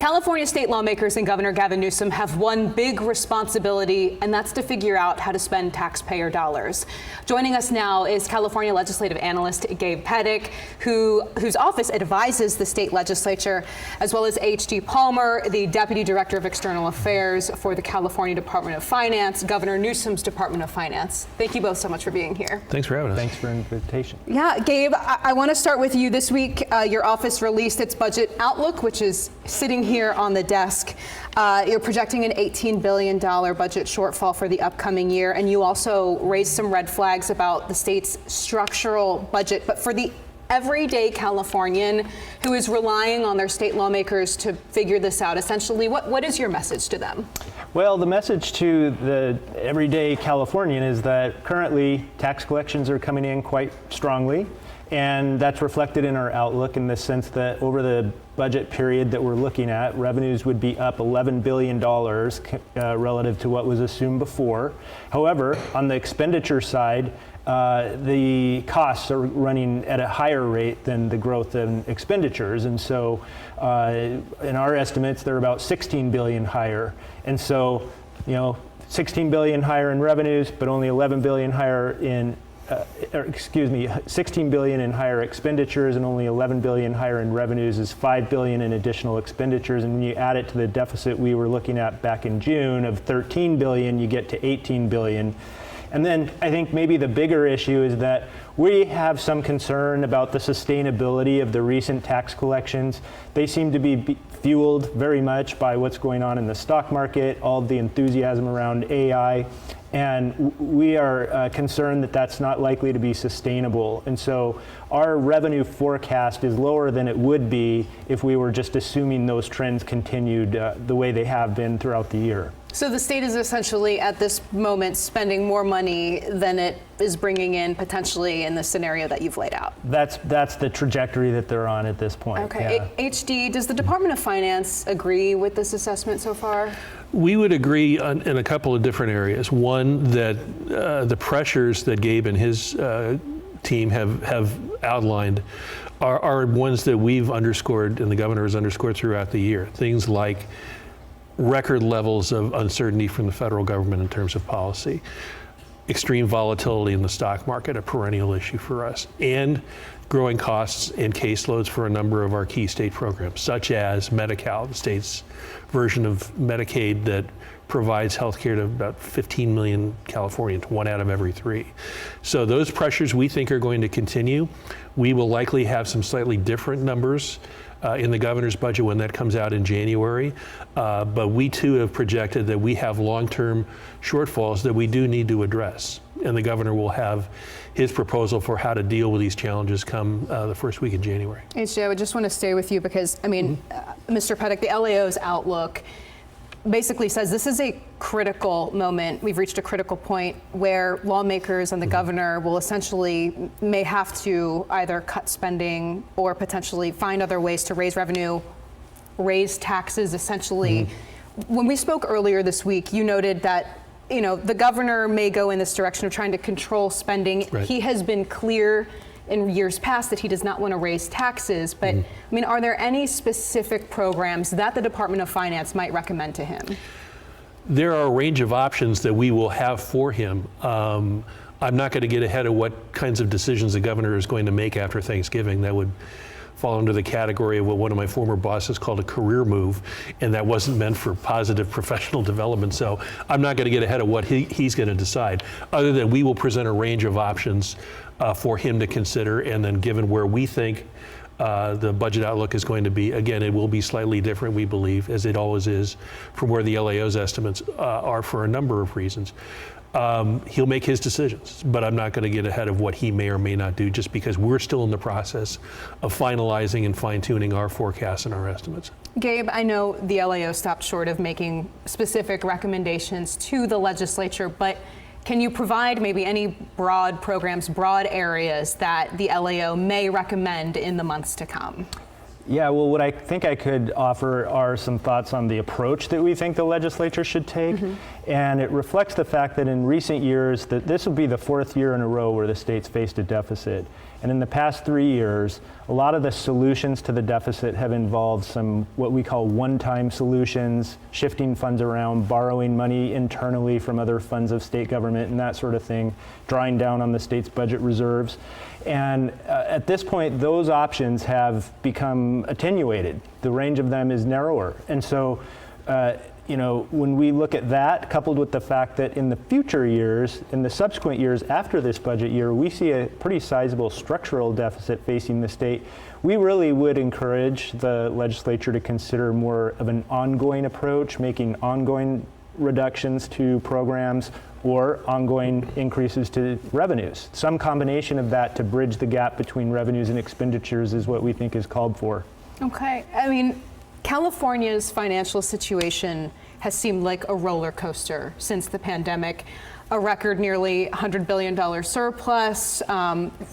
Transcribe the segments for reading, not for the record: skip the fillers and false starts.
California state lawmakers and Governor Gavin Newsom have one big responsibility, and that's to figure out how to spend taxpayer dollars. Joining us now is California legislative analyst Gabe Pedik, whose office advises the state legislature, as well as H.D. Palmer, the Deputy Director of External Affairs for the California Department of Finance, Governor Newsom's Department of Finance. Thank you both so much for being here. Thanks for having us. Thanks for the invitation. Yeah, Gabe, I want to start with you. This week, your office released its budget outlook, which is sitting here on the desk. You're projecting an $18 billion budget shortfall for the upcoming year, and you also raised some red flags about the state's structural budget. But for the everyday Californian who is relying on their state lawmakers to figure this out, essentially, what is your message to them? Well, the message to the everyday Californian is that currently tax collections are coming in quite strongly. And that's reflected in our outlook in the sense that over the budget period that we're looking at, revenues would be up $11 billion relative to what was assumed before. However, on the expenditure side, the costs are running at a higher rate than the growth in expenditures. And so in our estimates, they're about 16 billion higher. And so, 16 billion higher in revenues, but only 11 billion higher in 16 billion in higher expenditures and only 11 billion higher in revenues is 5 billion in additional expenditures. And when you add it to the deficit we were looking at back in June of 13 billion, you get to 18 billion. And then I think maybe the bigger issue is that we have some concern about the sustainability of the recent tax collections. They seem to be fueled very much by what's going on in the stock market, all the enthusiasm around AI. And we are concerned that that's not likely to be sustainable. And so our revenue forecast is lower than it would be if we were just assuming those trends continued the way they have been throughout the year. So the state is essentially at this moment spending more money than it is bringing in potentially in the scenario that you've laid out. That's the trajectory that they're on at this point. Okay. Yeah. HD, does the Department of Finance agree with this assessment so far? We would agree in a couple of different areas. One, that the pressures that Gabe and his team have outlined are ones that we've underscored and the governor has underscored throughout the year. Things like record levels of uncertainty from the federal government in terms of policy, extreme volatility in the stock market, a perennial issue for us, and growing costs and caseloads for a number of our key state programs, such as Medi-Cal, the state's version of Medicaid that provides health care to about 15 million Californians, 1 out of every 3. So those pressures we think are going to continue. We will likely have some slightly different numbers in the governor's budget when that comes out in January. But we too have projected that we have long-term shortfalls that we do need to address. And the governor will have his proposal for how to deal with these challenges come the first week in January. HJ, I would just want to stay with you because, Mr. Pedik, the LAO's outlook basically says this is a critical moment. We've reached a critical point where lawmakers and the governor will essentially may have to either cut spending or potentially find other ways to raise revenue, raise taxes, essentially. When we spoke earlier this week, you noted that the governor may go in this direction of trying to control spending. Right. He has been clear in years past that he does not want to raise taxes, but are there any specific programs that the Department of Finance might recommend to him? There are a range of options that we will have for him. I'm not going to get ahead of what kinds of decisions the governor is going to make after Thanksgiving. That would fall under the category of what one of my former bosses called a career move, and that wasn't meant for positive professional development. So I'm not going to get ahead of what he's going to decide, other than we will present a range of options for him to consider, and then given where we think the budget outlook is going to be, again, it will be slightly different, we believe, as it always is, from where the LAO's estimates are for a number of reasons. He'll make his decisions, but I'm not going to get ahead of what he may or may not do, just because we're still in the process of finalizing and fine-tuning our forecasts and our estimates. Gabe, I know the LAO stopped short of making specific recommendations to the legislature, but can you provide maybe any broad programs, broad areas that the LAO may recommend in the months to come? Yeah, well, what I think I could offer are some thoughts on the approach that we think the legislature should take. And it reflects the fact that in recent years, that this will be the 4th year in a row where the state's faced a deficit. And in the past 3 years, a lot of the solutions to the deficit have involved some what we call one-time solutions, shifting funds around, borrowing money internally from other funds of state government and that sort of thing, drawing down on the state's budget reserves. And at this point, those options have become attenuated. The range of them is narrower. And so, when we look at that, coupled with the fact that in the future years, in the subsequent years after this budget year, we see a pretty sizable structural deficit facing the state, we really would encourage the legislature to consider more of an ongoing approach, making ongoing reductions to programs or ongoing increases to revenues. Some combination of that to bridge the gap between revenues and expenditures is what we think is called for. Okay. I mean, California's financial situation has seemed like a roller coaster since the pandemic. A record nearly $100 billion surplus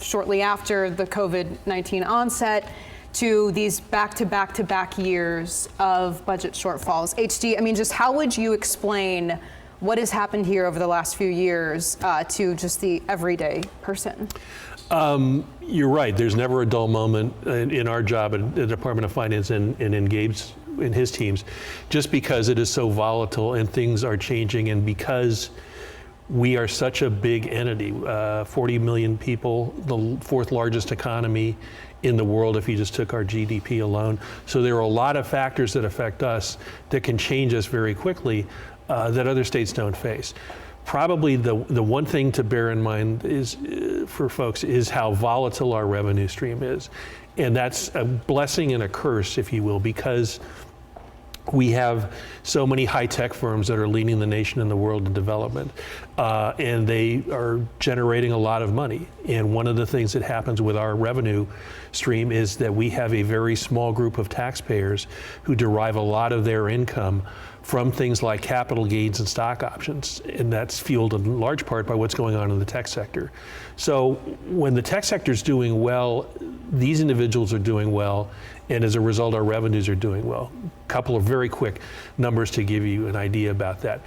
shortly after the COVID-19 onset, to these back-to-back-to-back years of budget shortfalls. HD, I mean, just how would you explain what has happened here over the last few years to just the everyday person? You're right. There's never a dull moment in our job at the Department of Finance and in Gabe's, in his teams, just because it is so volatile and things are changing, and because we are such a big entity, 40 million people, the fourth largest economy in the world if you just took our GDP alone. So there are a lot of factors that affect us that can change us very quickly that other states don't face. Probably the one thing to bear in mind is for folks is how volatile our revenue stream is. And that's a blessing and a curse, if you will, because we have so many high-tech firms that are leading the nation and the world in development, and they are generating a lot of money. And one of the things that happens with our revenue stream is that we have a very small group of taxpayers who derive a lot of their income from things like capital gains and stock options, and that's fueled in large part by what's going on in the tech sector. So when the tech sector is doing well, these individuals are doing well, and as a result, our revenues are doing well. A couple of very quick numbers to give you an idea about that.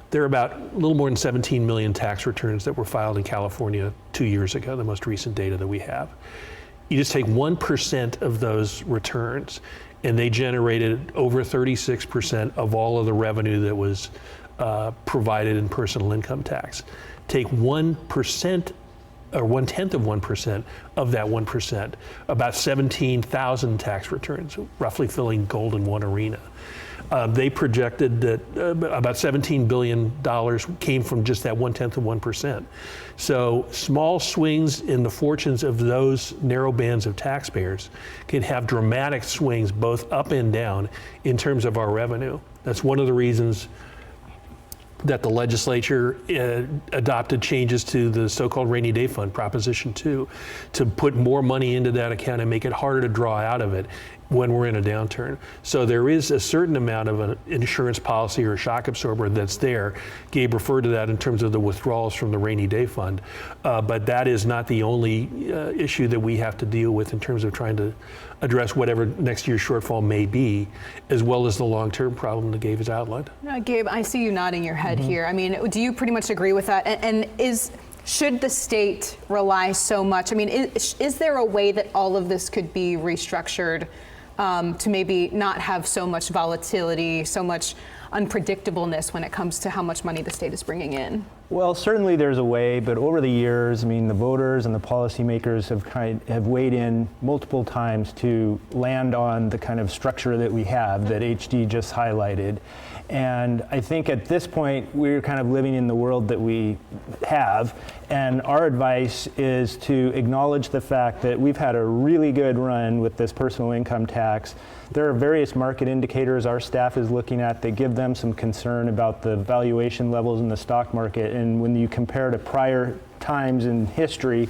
There are about a little more than 17 million tax returns that were filed in California 2 years ago, the most recent data that we have. You just take 1% of those returns, and they generated over 36% of all of the revenue that was provided in personal income tax. Take 1% or 1/10 of 1% of that 1%, about 17,000 tax returns, roughly filling gold in one arena. They projected that about $17 billion came from just that 1/10 of 1%. So small swings in the fortunes of those narrow bands of taxpayers can have dramatic swings both up and down in terms of our revenue. That's one of the reasons that the legislature adopted changes to the so-called rainy day fund, Proposition 2, to put more money into that account and make it harder to draw out of it when we're in a downturn. So there is a certain amount of an insurance policy or a shock absorber that's there. Gabe referred to that in terms of the withdrawals from the rainy day fund, but that is not the only issue that we have to deal with in terms of trying to address whatever next year's shortfall may be, as well as the long-term problem that Gabe has outlined. Gabe, I see you nodding your head here. I mean, do you pretty much agree with that? And should the state rely so much? I mean, is there a way that all of this could be restructured to maybe not have so much volatility, so much unpredictableness when it comes to how much money the state is bringing in? Well, certainly there's a way, but over the years, I mean, the voters and the policymakers have weighed in multiple times to land on the kind of structure that we have that HD just highlighted. And I think at this point, we're kind of living in the world that we have. And our advice is to acknowledge the fact that we've had a really good run with this personal income tax. There are various market indicators our staff is looking at that give them some concern about the valuation levels in the stock market. And when you compare to prior times in history,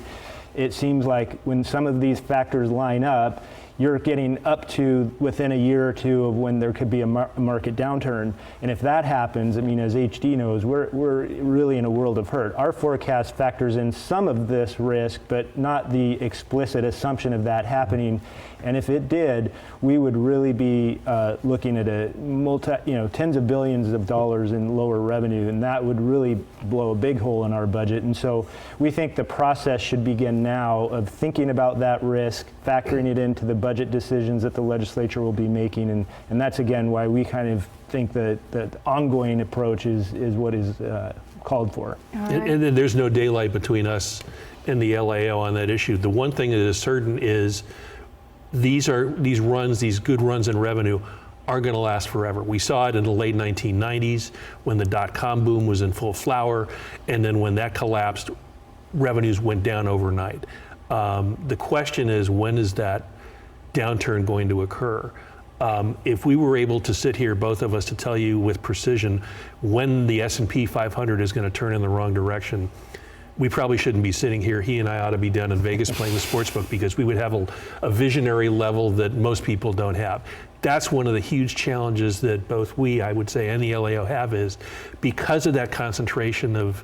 it seems like when some of these factors line up, you're getting up to within a year or two of when there could be a market downturn. And if that happens, I mean, as HD knows, we're really in a world of hurt. Our forecast factors in some of this risk, but not the explicit assumption of that happening. And if it did, we would really be looking at a tens of billions of dollars in lower revenue, and that would really blow a big hole in our budget. And so we think the process should begin now of thinking about that risk, factoring it into the budget decisions that the legislature will be making, and that's again why we kind of think that the ongoing approach is what is called for. And then there's no daylight between us and the LAO on that issue. The one thing that is certain is these good runs in revenue aren't going to last forever. We saw it in the late 1990s when the dot-com boom was in full flower, and then when that collapsed, revenues went down overnight. The question is, when is that downturn going to occur? If we were able to sit here, both of us, to tell you with precision when the S&P 500 is going to turn in the wrong direction, we probably shouldn't be sitting here. He and I ought to be down in Vegas playing the sportsbook, because we would have a visionary level that most people don't have. That's one of the huge challenges that both we, I would say, and the LAO have, is because of that concentration of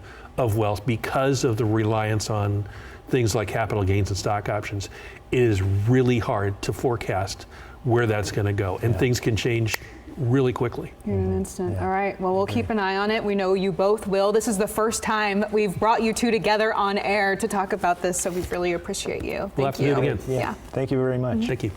wealth, because of the reliance on things like capital gains and stock options, it is really hard to forecast where that's going to go. And things can change really quickly. In an instant. All right. Well, we'll keep an eye on it. We know you both will. This is the first time we've brought you two together on air to talk about this, so we really appreciate you. We'll have to do it again. Yeah. Thank you very much. Thank you.